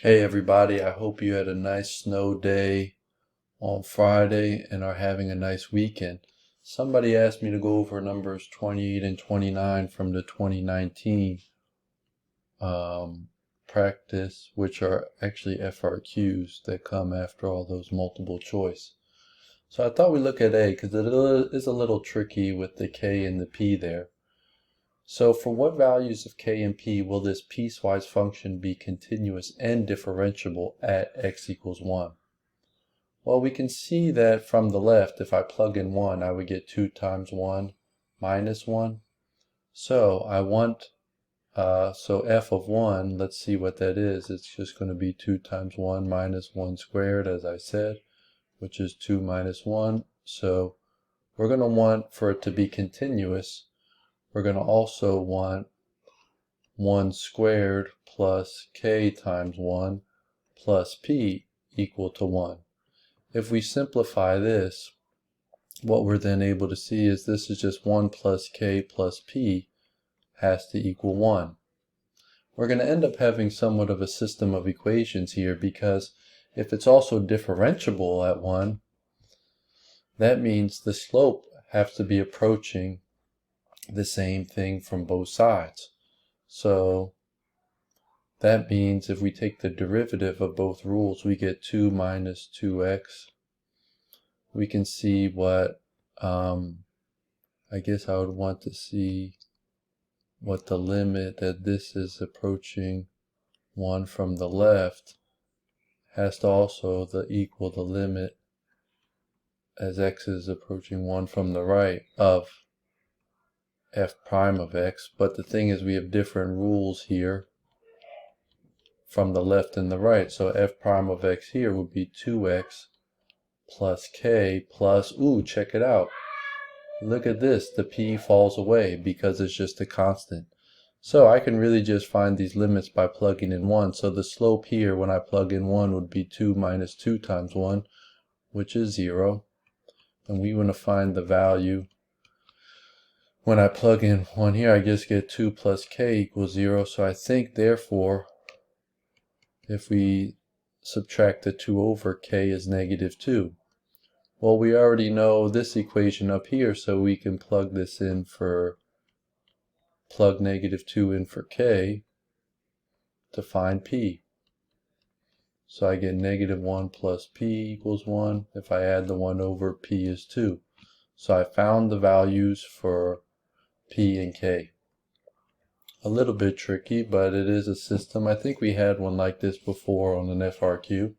Hey everybody, I hope you had a nice snow day on Friday and are having a nice weekend. Somebody asked me to go over numbers 28 and 29 from the 2019 practice, which are actually FRQs that come after all those multiple choice. So I thought we'd look at A because it is a little tricky with the K and the P there. So for what values of K and P will this piecewise function be continuous and differentiable at x equals 1? Well, we can see that from the left, if I plug in 1, I would get 2 times 1 minus 1. So I want, so f of 1, let's see what that is. It's just going to be 2 times 1 minus 1 squared, as I said, which is 2 minus 1. So we're going to want, for it to be continuous, we're going to also want 1 squared plus k times 1 plus p equal to 1. If we simplify this, what we're then able to see is this is just 1 plus k plus p has to equal 1. We're going to end up having somewhat of a system of equations here because if it's also differentiable at 1, that means the slope has to be approaching the same thing from both sides. So that means if we take the derivative of both rules, we get 2 minus 2x. We can see what, I guess I would want to see what the limit that this is approaching 1 from the left has to also equal the limit as x is approaching 1 from the right of f prime of x. But the thing is we have different rules here from the left and the right. So f prime of x here would be 2x plus k plus, ooh, check it out. Look at this, the p falls away because it's just a constant. So I can really just find these limits by plugging in 1. So the slope here when I plug in 1 would be 2 minus 2 times 1, which is 0. And we want to find the value. When I plug in 1 here, I just get 2 plus k equals 0. So I think, therefore, if we subtract the 2 over, k is negative 2. Well, we already know this equation up here, so we can plug this in for, plug negative 2 in for k to find p. So I get negative 1 plus p equals 1. If I add the 1 over, p is 2. So I found the values for p and k. A little bit tricky, but it is a system. I think we had one like this before on an FRQ.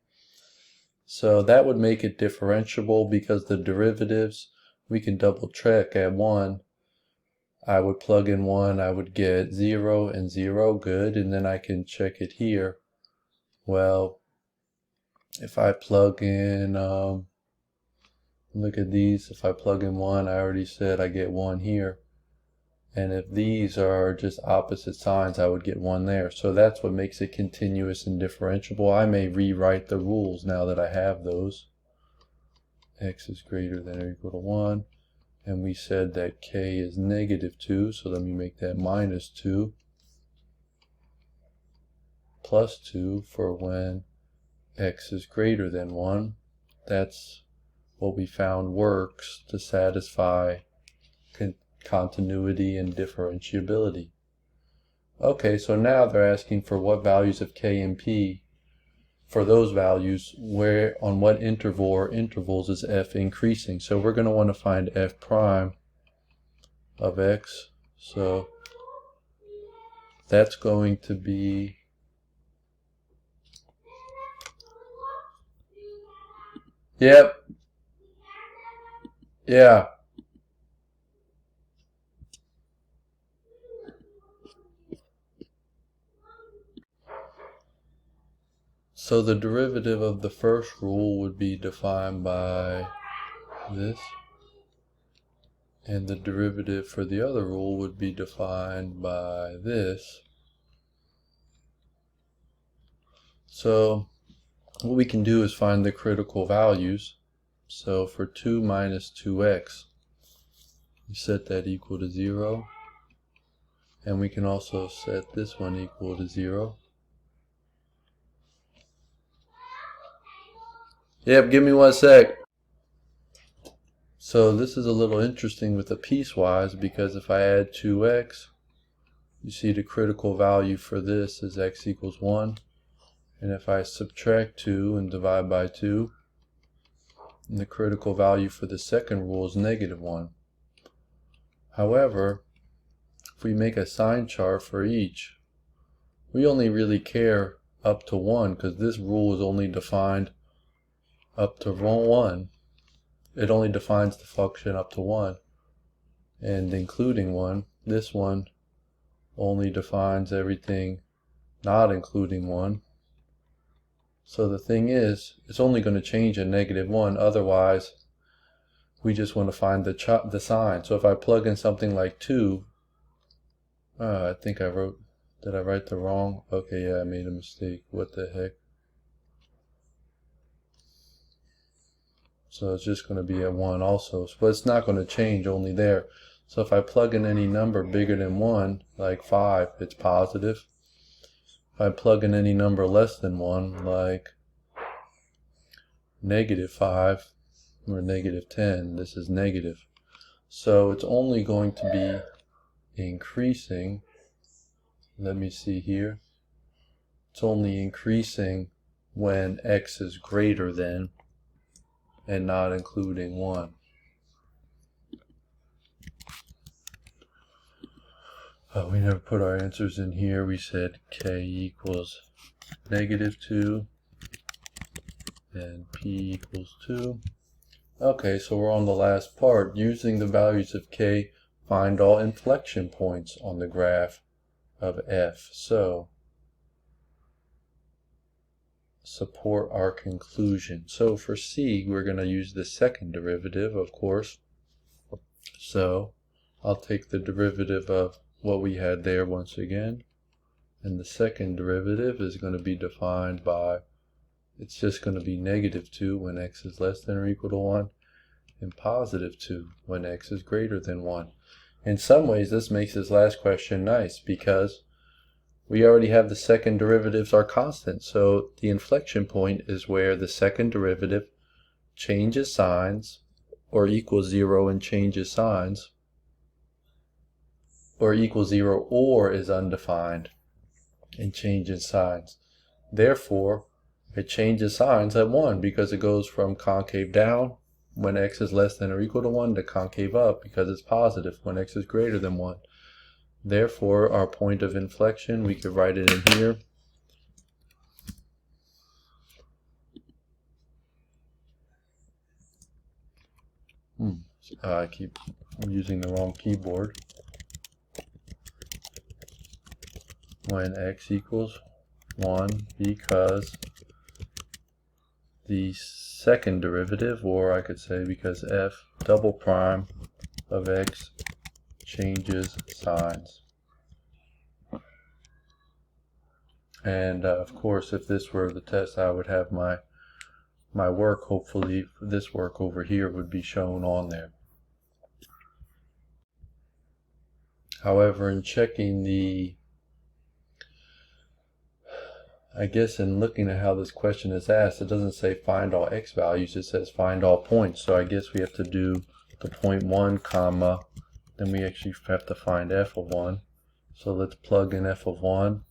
So that would make it differentiable because the derivatives, we can double check at 1. I would plug in 1, I would get 0 and 0, good, and then I can check it here. Well, if I plug in, look at these, if I plug in 1, I already said I get 1 here. And if these are just opposite signs, I would get 1 there. So that's what makes it continuous and differentiable. I may rewrite the rules now that I have those. X is greater than or equal to 1. And we said that k is negative 2, so let me make that minus 2 plus 2 for when x is greater than 1. That's what we found works to satisfy continuity and differentiability. Okay, so now they're asking for what values of k and p. For those values, where on what interval or intervals is f increasing? So we're going to want to find f prime of x. So that's going to be, yep, yeah. So the derivative of the first rule would be defined by this, and the derivative for the other rule would be defined by this. So what we can do is find the critical values. So for 2 minus 2x, we set that equal to 0. And we can also set this one equal to 0. Yep, give me 1 sec. So this is a little interesting with the piecewise, because if I add 2x, you see the critical value for this is x equals 1. And if I subtract 2 and divide by 2, the critical value for the second rule is -1. However, if we make a sign chart for each, we only really care up to 1, because this rule is only defined up to 1. It only defines the function up to 1, and including 1. This one only defines everything not including 1. So the thing is, it's only going to change at -1. Otherwise, we just want to find the sign. So if I plug in something like 2, I think did I write the wrong? Okay, yeah, I made a mistake. What the heck? So it's just going to be at 1 also, but it's not going to change, only there. So if I plug in any number bigger than 1, like 5, it's positive. If I plug in any number less than 1, like -5 or -10, this is negative. So it's only going to be increasing. Let me see here. It's only increasing when x is greater than, and not including 1. We never put our answers in here. We said k equals -2 and p equals 2. Okay, so we're on the last part. Using the values of k, find all inflection points on the graph of f. So support our conclusion. So for c, we're going to use the second derivative, of course. So I'll take the derivative of what we had there once again, and the second derivative is going to be defined by, it's just going to be -2 when x is less than or equal to 1, and +2 when x is greater than 1. In some ways, this makes this last question nice, because we already have the second derivatives are constant. So the inflection point is where the second derivative changes signs, or equals 0 and changes signs, or equals 0 or is undefined and changes signs. Therefore, it changes signs at 1, because it goes from concave down when x is less than or equal to 1 to concave up because it's positive when x is greater than 1. Therefore, our point of inflection, we could write it in here. I keep using the wrong keyboard. When x equals 1, because the second derivative, or I could say because f double prime of x changes signs. And of course, if this were the test, I would have my work, hopefully this work over here would be shown on there. However, in checking I guess in looking at how this question is asked, it doesn't say find all x values, it says find all points. So I guess we have to do the point 1 comma, then we actually have to find f of 1. So let's plug in f of 1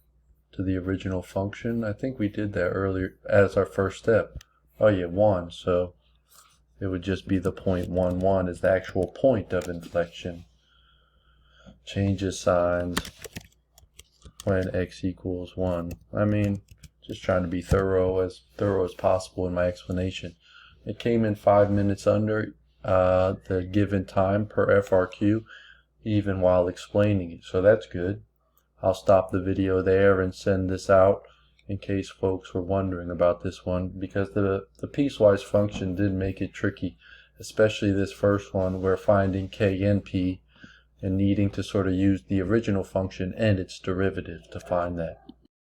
to the original function. I think we did that earlier as our first step. Oh yeah, 1. So it would just be the point 1, 1 is the actual point of inflection. Changes signs when x equals 1. I mean, just trying to be thorough as possible in my explanation. It came in 5 minutes under the given time per FRQ, even while explaining it. So that's good. I'll stop the video there and send this out in case folks were wondering about this one, because the piecewise function did make it tricky, especially this first one where finding k and p and needing to sort of use the original function and its derivative to find that.